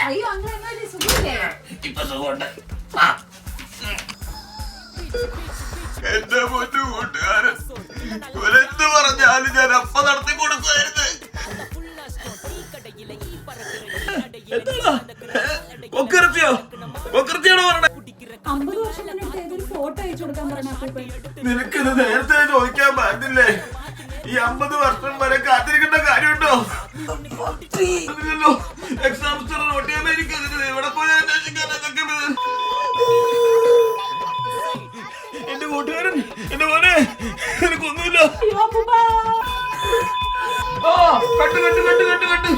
അയ്യോ അങ്ങനെ സുഖമില്ലേ? ഇപ്പൊ സുഖമുണ്ട്. എന്റെ പൊന്നു കൂട്ടുകാരൻ ഇവരെന്ത് പറഞ്ഞാലും ഞാൻ അപ്പ നടത്തി കൊടുക്കുമായിരുന്നു. നിനക്കിത് നേരത്തെ ചോദിക്കാൻ പാടില്ലേ? ഈ 50 വർഷം വരെ കാത്തിരിക്കേണ്ട കാര്യമുണ്ടോ? എക്സാം നോട്ട് ചെയ്യാൻ എനിക്ക് ഇവിടെ പോയി അന്വേഷിക്കാനൊക്കെ. എന്റെ കൂട്ടുകാരൻ എന്റെ മോനെ എനിക്കൊന്നുമില്ല. Cut cut cut cut cut.